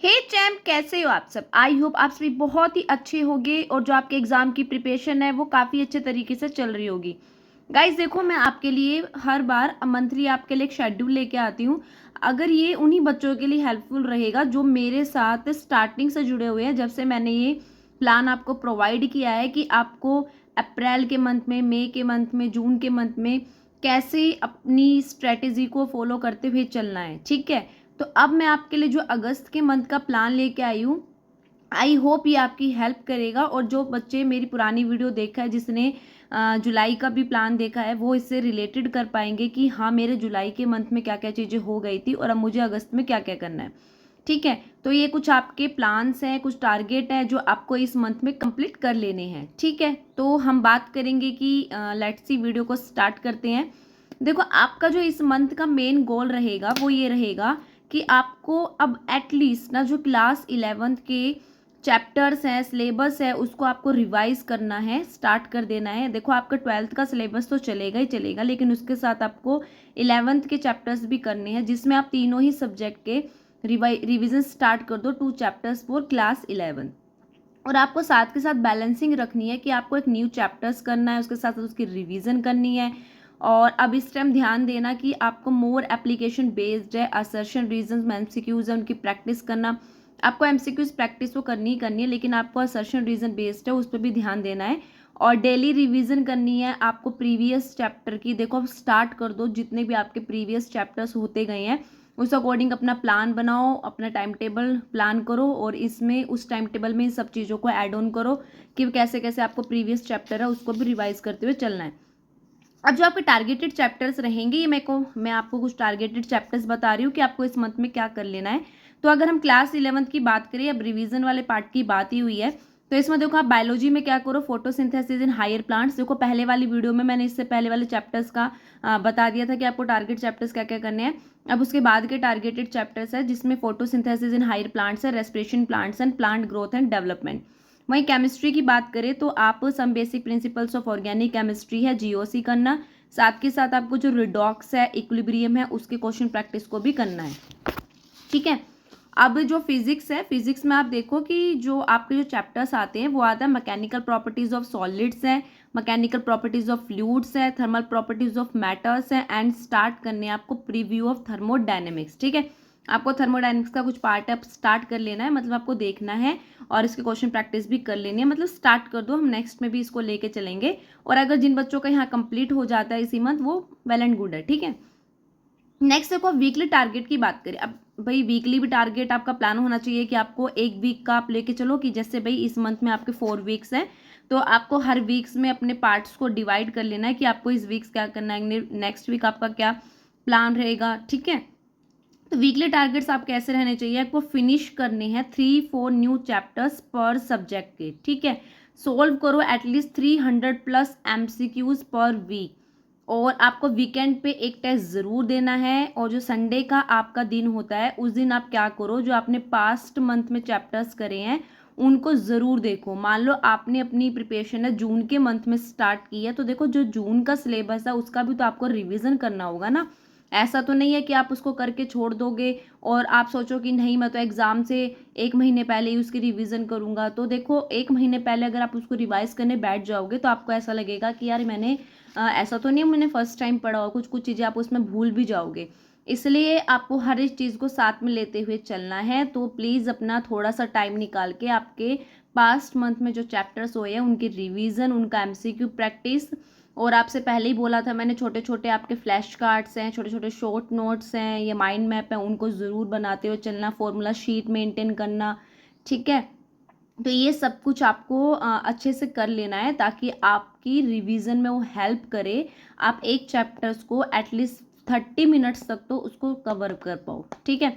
हे champ, कैसे हो आप सब। आई होप आप सभी बहुत ही अच्छे होंगे और जो आपके एग्ज़ाम की प्रिपरेशन है वो काफ़ी अच्छे तरीके से चल रही होगी। गाइस देखो, मैं आपके लिए हर बार मंथली आपके लिए एक शेड्यूल लेके आती हूँ। अगर ये उन्हीं बच्चों के लिए हेल्पफुल रहेगा जो मेरे साथ स्टार्टिंग से जुड़े हुए हैं, जब से मैंने ये प्लान आपको प्रोवाइड किया है कि आपको अप्रैल के मंथ में, मई के मंथ में, जून के मंथ में कैसे अपनी स्ट्रेटेजी को फॉलो करते हुए चलना है। ठीक है, तो अब मैं आपके लिए जो अगस्त के मंथ का प्लान लेके आई हूँ, आई होप ये आपकी हेल्प करेगा। और जो बच्चे मेरी पुरानी वीडियो देखा है, जिसने जुलाई का भी प्लान देखा है, वो इससे रिलेटेड कर पाएंगे कि हाँ, मेरे जुलाई के मंथ में क्या क्या चीज़ें हो गई थी और अब मुझे अगस्त में क्या क्या करना है। ठीक है, तो ये कुछ आपके प्लान्स हैं, कुछ टारगेट हैं जो आपको इस मंथ में कंप्लीट कर लेने हैं। ठीक है, तो हम बात करेंगे कि लेट्स सी, वीडियो को स्टार्ट करते हैं। देखो, आपका जो इस मंथ का मेन गोल रहेगा वो ये रहेगा कि आपको अब एटलीस्ट ना जो क्लास 11th के चैप्टर्स हैं, सिलेबस है, उसको आपको रिवाइज करना है, स्टार्ट कर देना है। देखो, आपका 12th का सिलेबस तो चलेगा ही चलेगा, लेकिन उसके साथ आपको 11th के चैप्टर्स भी करने हैं, जिसमें आप तीनों ही सब्जेक्ट के रिविजन स्टार्ट कर दो, 2 चैप्टर्स फॉर क्लास 11। और आपको साथ के साथ बैलेंसिंग रखनी है कि आपको एक न्यू चैप्टर्स करना है, उसके साथ साथ उसकी रिवीजन करनी है। और अब इस टाइम ध्यान देना कि आपको मोर एप्लीकेशन बेस्ड है, असर्शन रीजन, एमसीक्यूज है, उनकी प्रैक्टिस करना। आपको एमसीक्यूज प्रैक्टिस तो करनी ही करनी है, लेकिन आपको असर्शन रीजन बेस्ड है, उस पर भी ध्यान देना है। और डेली रिवीजन करनी है आपको प्रीवियस चैप्टर की। देखो, अब स्टार्ट कर दो, जितने भी आपके प्रीवियस चैप्टर्स होते गए हैं उस अकॉर्डिंग अपना प्लान बनाओ, अपना टाइम टेबल प्लान करो और इसमें उस टाइम टेबल में इन सब चीज़ों को ऐड ऑन करो कि कैसे कैसे आपको प्रीवियस चैप्टर है उसको भी रिवाइज करते हुए चलना है। अब जो आपके टारगेटेड चैप्टर्स रहेंगे, ये मैं आपको कुछ टारगेटेड चैप्टर्स बता रही हूँ कि आपको इस मंथ में क्या कर लेना है। तो अगर हम क्लास 11th की बात करें, अब रिवीजन वाले पार्ट की बात ही हुई है, तो इसमें देखो, आप बायोलॉजी में क्या करो, फोटोसिंथेसिस इन हायर प्लांट्स। देखो, पहले वाली वीडियो में मैंने इससे पहले वाले चैप्टर्स का बता दिया था कि आपको टारगेट चैप्टर्स क्या क्या करने हैं। अब उसके बाद के टारगेटेड चैप्टर्स है, जिसमें फोटोसिंथेसिस इन हायर प्लांट्स है, respiration plants and plant growth and development. वहीं केमिस्ट्री की बात करें तो आप some basic principles of organic chemistry है, जीओसी करना। साथ के साथ आपको जो रिडॉक्स है, इक्विलिब्रियम है, उसके क्वेश्चन प्रैक्टिस को भी करना है। ठीक है, अब जो फिजिक्स है, फिजिक्स में आप देखो कि जो आपके जो चैप्टर्स आते हैं वो आता है मैकेनिकल प्रॉपर्टीज ऑफ सॉलिड्स है, मैकेनिकल प्रॉपर्टीज ऑफ फ्लूइड्स है, थर्मल प्रॉपर्टीज ऑफ मैटर्स है, एंड स्टार्ट करने आपको प्रीव्यू ऑफ थर्मोडायनेमिक्स। ठीक है, आपको थर्मोडायनेमिक्स का कुछ पार्ट अब स्टार्ट कर लेना है, मतलब आपको देखना है और इसके क्वेश्चन प्रैक्टिस भी कर लेनी है। मतलब स्टार्ट कर दो, हम नेक्स्ट में भी इसको लेके चलेंगे। और अगर जिन बच्चों का यहाँ कंप्लीट हो जाता है इसी मंथ, वो वेल एंड गुड है। ठीक है, नेक्स्ट देखो, वीकली टारगेट की बात करें। अब भाई, वीकली भी टारगेट आपका प्लान होना चाहिए कि आपको एक वीक का आप लेके चलो, कि जैसे भाई इस मंथ में आपके 4 वीक्स हैं, तो आपको हर वीक्स में अपने पार्ट्स को डिवाइड कर लेना है कि आपको इस वीक्स क्या करना है, नेक्स्ट वीक आपका क्या प्लान रहेगा। ठीक है, तो वीकली टारगेट्स आप कैसे रहने चाहिए, आपको फिनिश करने हैं 3-4 न्यू चैप्टर्स पर सब्जेक्ट के। ठीक है, सोल्व करो एटलीस्ट 300+ एमसीक्यूज पर वीक। और आपको वीकेंड पे एक टेस्ट ज़रूर देना है। और जो संडे का आपका दिन होता है, उस दिन आप क्या करो, जो आपने पास्ट मंथ में चैप्टर्स करे हैं उनको ज़रूर देखो। मान लो आपने अपनी प्रिपरेशन है जून के मंथ में स्टार्ट की है, तो देखो, जो जून का सिलेबस है उसका भी तो आपको रिवीजन करना होगा ना। ऐसा तो नहीं है कि आप उसको करके छोड़ दोगे और आप सोचो कि नहीं, मैं तो एग्ज़ाम से 1 महीने पहले ही उसकी रिवीजन करूंगा। तो देखो, 1 महीने पहले अगर आप उसको रिवाइज करने बैठ जाओगे तो आपको ऐसा लगेगा कि यार, मैंने ऐसा तो नहीं है मैंने फर्स्ट टाइम पढ़ा हो, कुछ कुछ चीज़ें आप उसमें भूल भी जाओगे। इसलिए आपको हर एक चीज़ को साथ में लेते हुए चलना है। तो प्लीज़ अपना थोड़ा सा टाइम निकाल के आपके पास्ट मंथ में जो चैप्टर्स हुए हैं उनकी रिवीजन, उनका एमसीक्यू प्रैक्टिस। और आपसे पहले ही बोला था मैंने, छोटे छोटे आपके फ्लैश कार्ड्स हैं, छोटे छोटे शॉर्ट नोट्स हैं, ये माइंड मैप है, उनको ज़रूर बनाते हुए चलना, फॉर्मूला शीट मेंटेन करना। ठीक है, तो ये सब कुछ आपको अच्छे से कर लेना है ताकि आपकी रिवीजन में वो हेल्प करे। आप एक चैप्टर्स को एटलीस्ट 30 मिनट्स तक तो उसको कवर कर पाओ। ठीक है,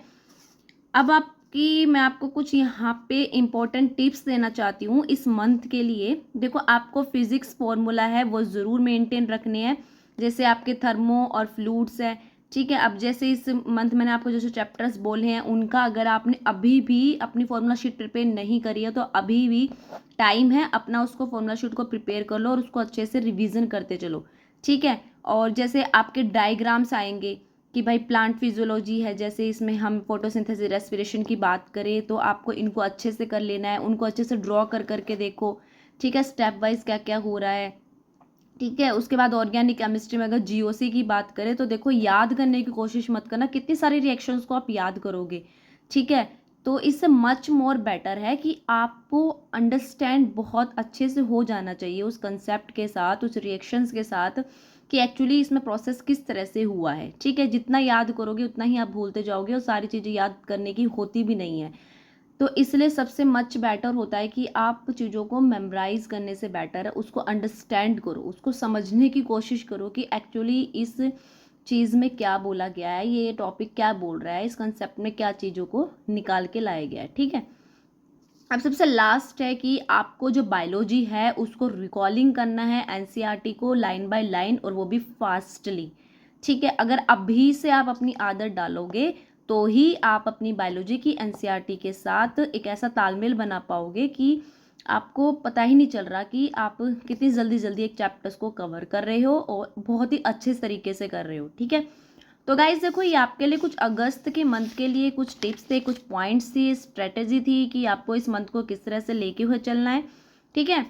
अब मैं आपको कुछ यहाँ पे इम्पोर्टेंट टिप्स देना चाहती हूँ इस मंथ के लिए। देखो, आपको फिजिक्स फॉर्मूला है वो ज़रूर मेंटेन रखने हैं, जैसे आपके थर्मो और फ्लूइड्स है। ठीक है, अब जैसे इस मंथ मैंने आपको जो जो चैप्टर्स बोले हैं उनका अगर आपने अभी भी अपनी फॉर्मूला शीट प्रिपेयर नहीं करी है, तो अभी भी टाइम है, अपना उसको फॉर्मूला शीट को प्रिपेयर कर लो और उसको अच्छे से रिविज़न करते चलो। ठीक है, और जैसे आपके डायग्राम्स आएंगे, कि भाई प्लांट फिजियोलॉजी है, जैसे इसमें हम फोटोसिंथेसिस रेस्पिरेशन की बात करें तो आपको इनको अच्छे से कर लेना है, उनको अच्छे से ड्रॉ कर करके देखो, ठीक है, स्टेप वाइज क्या क्या हो रहा है, ठीक है। उसके बाद ऑर्गेनिक केमिस्ट्री में अगर जीओसी की बात करें तो देखो याद करने की कोशिश मत करना, कितनी सारी रिएक्शंस को आप याद करोगे, ठीक है। तो इससे मच मोर बेटर है कि आपको अंडरस्टैंड बहुत अच्छे से हो जाना चाहिए उस कंसेप्ट के साथ, उस रिएक्शंस के साथ, कि एक्चुअली इसमें प्रोसेस किस तरह से हुआ है, ठीक है। जितना याद करोगे उतना ही आप भूलते जाओगे और सारी चीज़ें याद करने की होती भी नहीं है। तो इसलिए सबसे मच बेटर होता है कि आप चीज़ों को मेमोराइज करने से बेटर है उसको अंडरस्टैंड करो, उसको समझने की कोशिश करो कि एक्चुअली इस चीज़ में क्या बोला गया है, ये टॉपिक क्या बोल रहा है, इस कंसेप्ट में क्या चीज़ों को निकाल के लाया गया है, ठीक है। अब सबसे लास्ट है कि आपको जो बायोलॉजी है उसको रिकॉलिंग करना है एनसीईआरटी को लाइन बाय लाइन, और वो भी फास्टली, ठीक है। अगर अभी से आप अपनी आदत डालोगे तो ही आप अपनी बायोलॉजी की एनसीईआरटी के साथ एक ऐसा तालमेल बना पाओगे कि आपको पता ही नहीं चल रहा कि आप कितनी जल्दी जल्दी एक चैप्टर्स को कवर कर रहे हो और बहुत ही अच्छे तरीके से कर रहे हो, ठीक है। तो गाइज देखो, ये आपके लिए कुछ अगस्त के मंथ के लिए कुछ टिप्स थे, कुछ पॉइंट्स थी, स्ट्रेटेजी थी कि आपको इस मंथ को किस तरह से लेके हुए चलना है, ठीक है।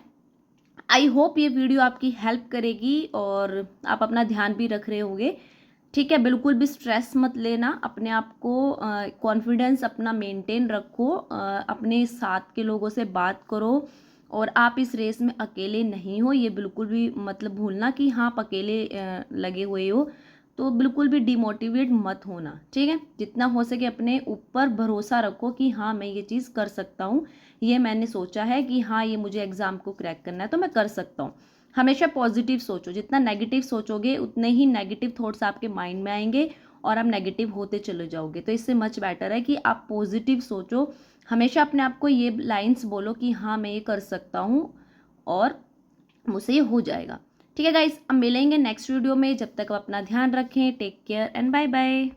आई होप ये वीडियो आपकी हेल्प करेगी और आप अपना ध्यान भी रख रहे होंगे, ठीक है। बिल्कुल भी स्ट्रेस मत लेना, अपने आप को कॉन्फिडेंस अपना मेंटेन रखो, अपने साथ के लोगों से बात करो, और आप इस रेस में अकेले नहीं हो, ये बिल्कुल भी मतलब भूलना कि हाँ आप अकेले लगे हुए हो। तो बिल्कुल भी डिमोटिवेट मत होना, ठीक है। जितना हो सके अपने ऊपर भरोसा रखो कि हाँ मैं ये चीज़ कर सकता हूँ, ये मैंने सोचा है कि हाँ ये मुझे एग्ज़ाम को क्रैक करना है तो मैं कर सकता हूँ। हमेशा पॉजिटिव सोचो, जितना नेगेटिव सोचोगे उतने ही नेगेटिव थॉट्स आपके माइंड में आएंगे और आप नेगेटिव होते चले जाओगे। तो इससे मच बेटर है कि आप पॉजिटिव सोचो, हमेशा अपने आप को ये लाइंस बोलो कि हाँ मैं ये कर सकता हूँ और मुझसे ये हो जाएगा, ठीक है गाइस। अब मिलेंगे नेक्स्ट वीडियो में, जब तक आप अपना ध्यान रखें, take care and bye bye.